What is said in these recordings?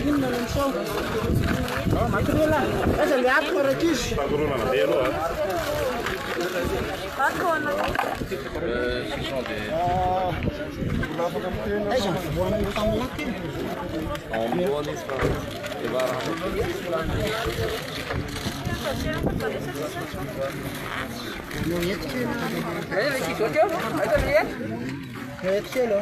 inona amin'izao matrola aza le aparaky izy aiza voanio tamin'laty Kelo.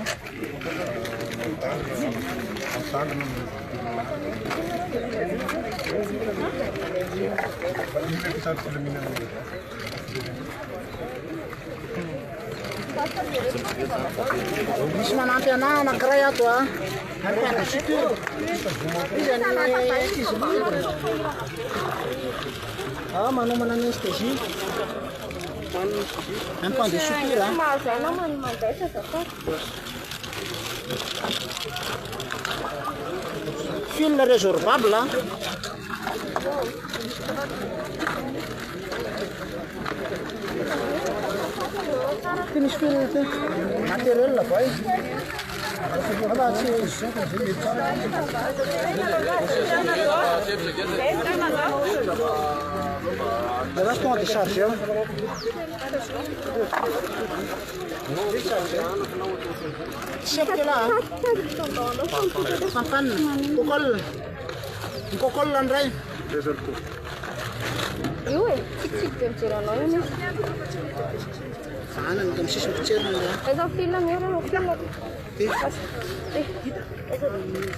Misy manampy ana anankiray ato a ary pandasitio izy manomana anestesie un point de suture fil résorbable finish fil matériel là quoi le reste on décharge là sampan kokol landrai Ana não temos xixi pequeno não. Mas o filho meu era o filho.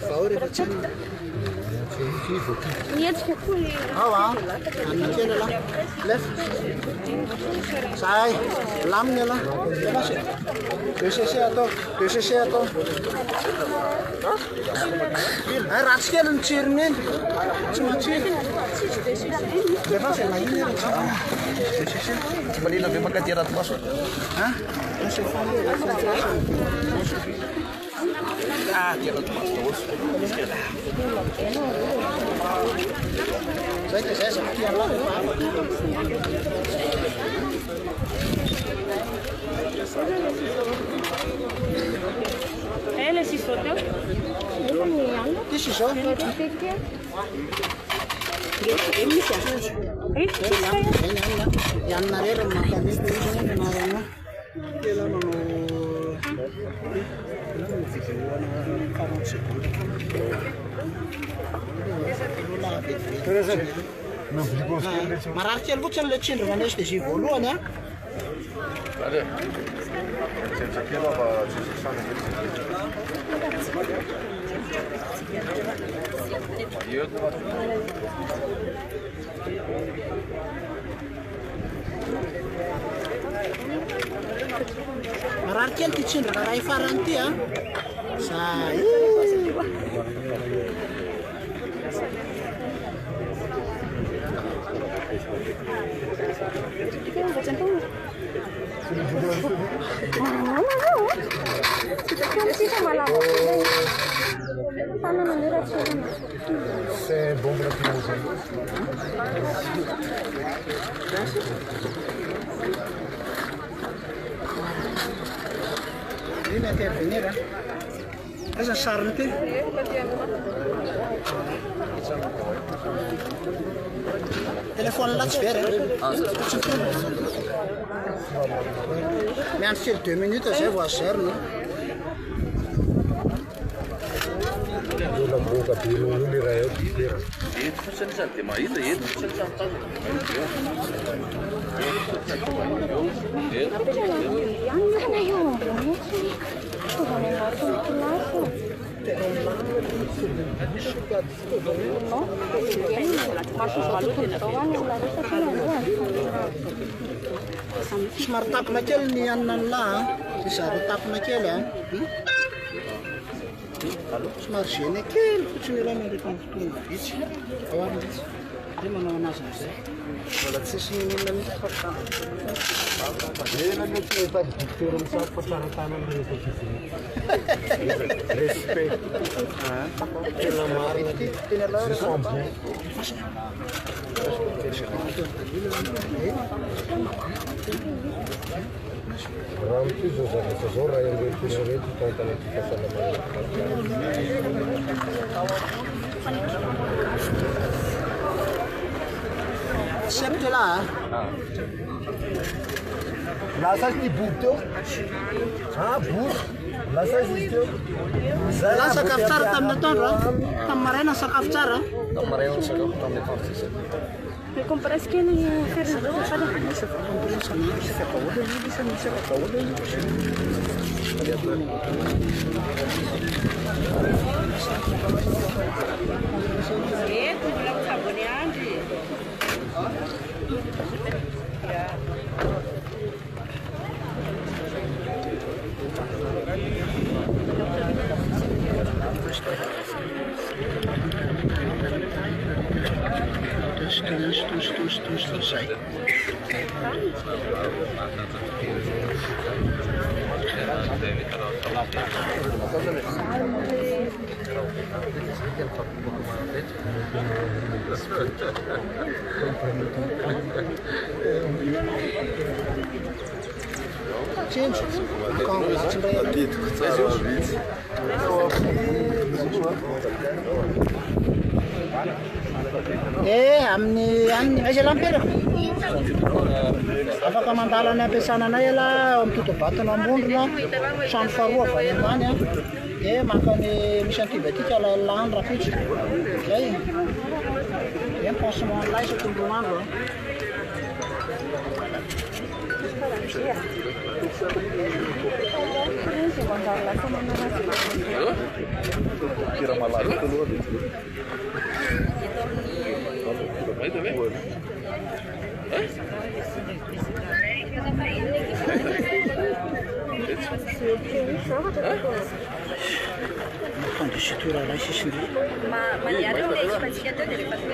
Faure pequeno. E é de que lá. Ana aquele lá. Left. Sai. Lamnya lá. Köşesi ato. Ay ratskelin çirinin. Cuma çir. Lepas saya main ni. Coba dia nak makan tirat masuk. Hah? Masuk. Ah, tirat masuk. Saya seperti yang lalu. Ele si sote. Ti si so? Yang nare makan itu mana? Kela mana? Mararkel bukan lecin dengan anestesi bolu ana. Ada. Cekil apa sana. Iya tu. Mararkel ticin dengan rai faranti ya. Saya. C'est bon pour la pizza. Ini kayak venir ya. Esa sarnti. Telepon laat sferen. Men 2 minuten ze was er no. La boca pelo não lhe raio. Smartap macam ni anan lah. Bisa retap macam lah. Smart sini kel, kucing dalam ada pun beach. Awak ni mana mana sahaja. Kalau sesi ini nanti pertama. Dia nak kita turun saat persyaratan dari posisi. Respect. Kita mari nanti sesuatu. Raha mity zao zavatra zao raha enretina reto tahitana ty fahasalamana. Septe là. Lasa ty boky teo? Boky. Lasa izy teo? Là sakafo tsara tamin'ny atoandro tamin'ny maraina sakafo tsara. Tamin'ny maraina sakafo tamin'ny atoandro sisa. Mais comme presque que nem férias de fada. Sai. Gente, amin'ny aiza lampera afaka mandala ny ampiasana anay ala amitotobatana ambondrona trano faharoa avy any ambany dia maka ny misy antibiotika lany rafitsy zay pansement lay isaky andro Tira malaria pelo vai também? Quando si tura là si sente. Ma gli altri invece pensi che te devi fare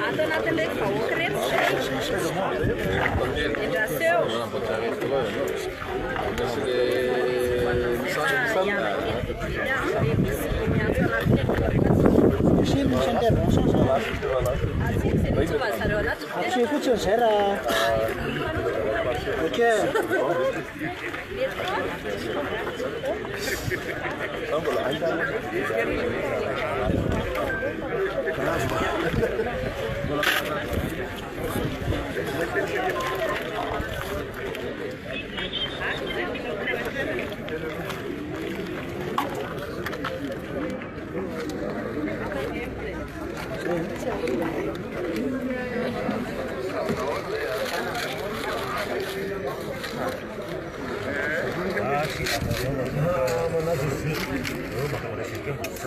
Atau nanti dek kau keren. Hidrasio. Sì, mi sente bene, sì, cuccio sera. Ok.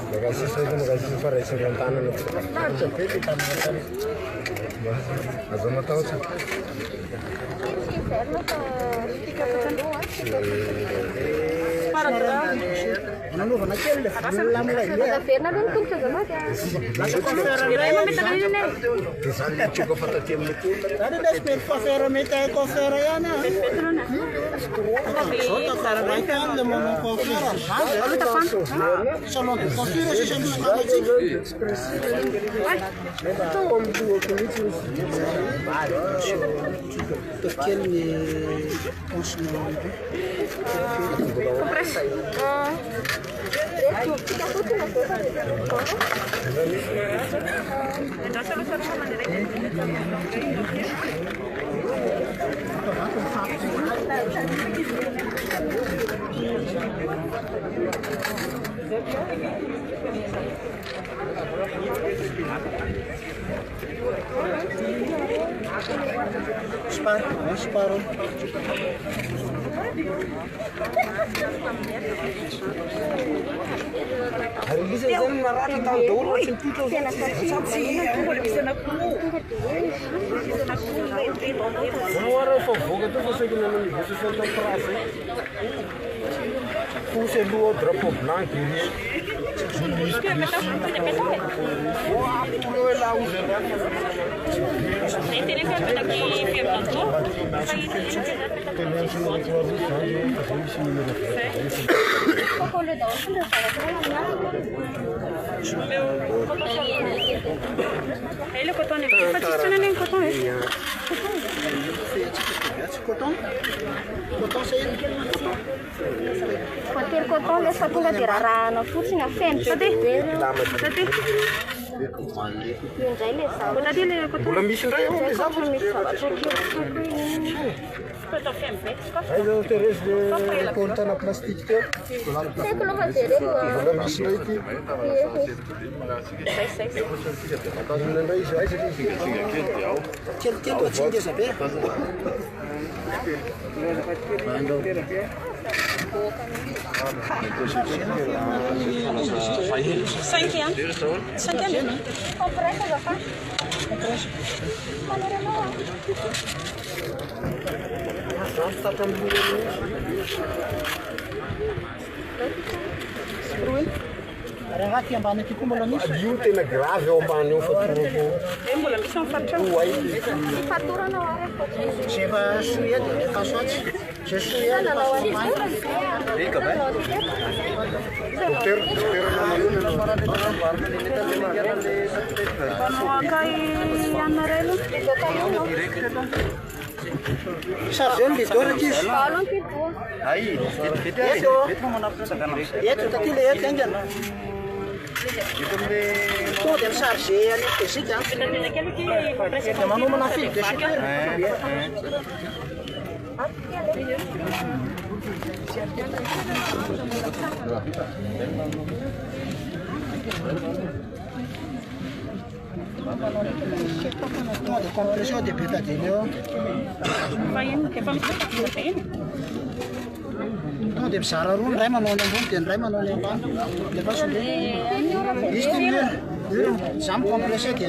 Magazine saya itu magazine variasi rentangan itu. Azam tahu sih. Non lo fanno quello, la Da ferna non tutto da mata. Direi metà di ne. Che sa che ho fatto tempo tu. Ada dah spare kofera meta kofera ya na. Sota cara vai kan de mono kofera. Lalu tepan. Sono kofera si sembra scuola. Então, due condici. Perché mi consumo Compressa. Fica tudo na coisa. Então se você não maneira Sparo. Bisa jangan marah tahu dulu sentito. Agora eu sou fogo, tu você que não me você só tá prazo. Você do outro por blanco. le coton est pas petit, coton est. Coton? Coton c'est une coton le fa tonga dia rarahana fotsiny afeny. Sady indray le zavatra. Sady le coton. Mbola misy indray ao le zavatra. Misy zavatra Aiza Thérèse le comptana plastique teo. Saiko aloha jereko. Mbola misy indray ity. Tazomina indray izy aiza izy. kelikely ohatry ngeza be. Cinq Raha ty ambany aty koa mbola misy. Io tena grave ao ambany ao fatorako. mbola misy mifatrao. Fatorana Zay efa soia dia efa soatsy. Zay soia efa soatsy. Panao akay anarelo. Chargeur le dorako izy. Balon pipo. Eto taty le eto aingana. Tonga dia micharge anesthésique. Dia manomana fil de chauffeur. Tonga dia compression dia betadine eo. Tonga dia mizara roa, ny ray manao ny ambony dia ny ray manao ny ambany. Dia efa soa. Izy ty mihena. Izaho micompression dia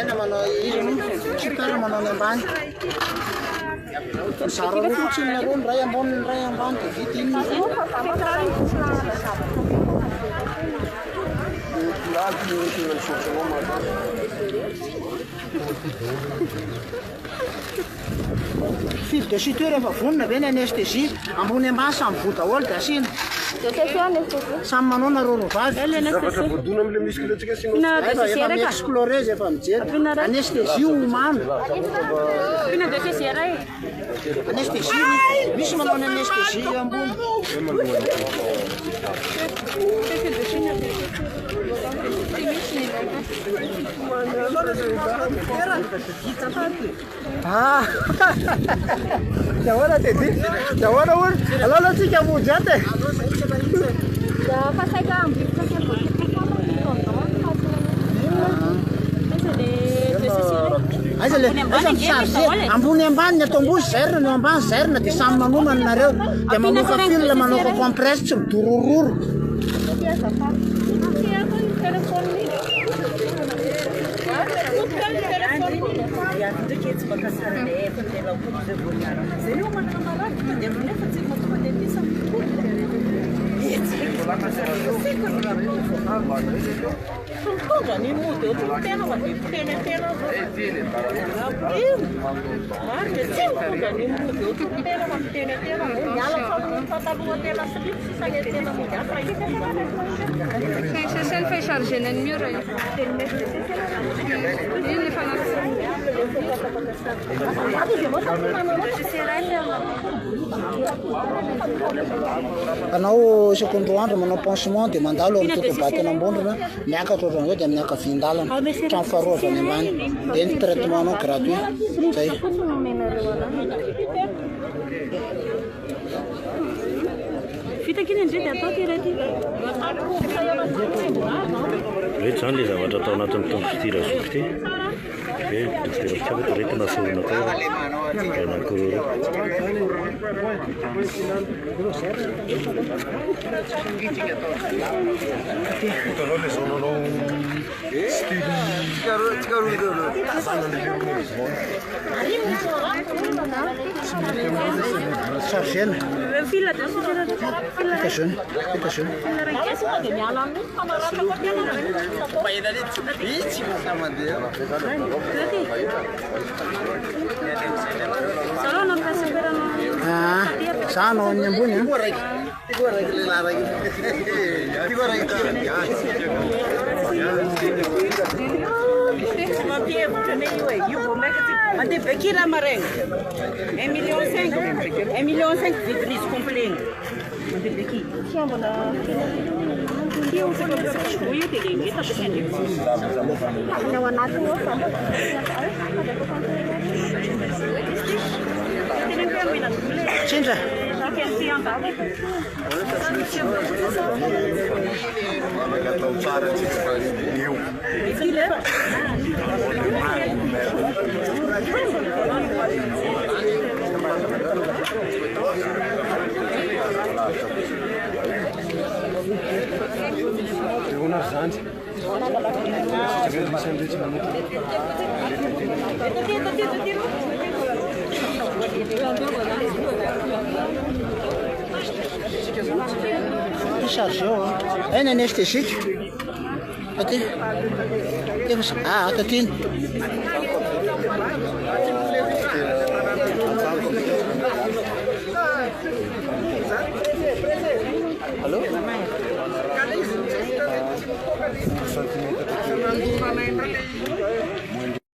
ena manao izy super manao ny ambany. Mizara roa fotsiny ny roa, ny ray ambony ny ray ambany dia vita iny. Fil de suture efa vonona ve ny anesthésie ambony ambany samy voa daholo dia asiana. Samy manao na rorovavy. Zavatra voadona am'le muscle-ntsika sino. Efa mi-explorer efa mijery. Anesthésie humane. Anesthésie misy manao ny anesthésie ambony. Ah, jahoana ty ty. Jahoana hono. Alala tsika monjy aty. Fa saika ambivotra kely vao Aiza le micharge ambony ambany ny atao-mbozy zairina ny ambany zairina dia samy manomana nareo dia manofa fil manofa compresse tsy midorororo. Sen fai charge nel mio re. Io ne fanno Anao secondo andro manao pansement dia mandalo amin'ny totobatana ambondrona miakatra ohatran'izao dia amin'ny ankavian-dalana trano faharoa avy any ambany dia ny traitement anao gratuit zay. Fitakina indray dia atao ty rety. Rehetra zany le zavatra atao anatin'ny tongotra ity dokotera retina sorona tao anankoroa. Hitanao le zao nanao style Chargena. Fila adesso c'era Fica jeune. Fica jeune. Solo non penso per Ah, sa anao ny ambony. Bekira Mareng. 1,5 miljoen. 1,5 miljoen de prijs compleet. Maar de Bekir. Cinza. Chargou. É neste chique. Aqui. Ah, aqui. Alô?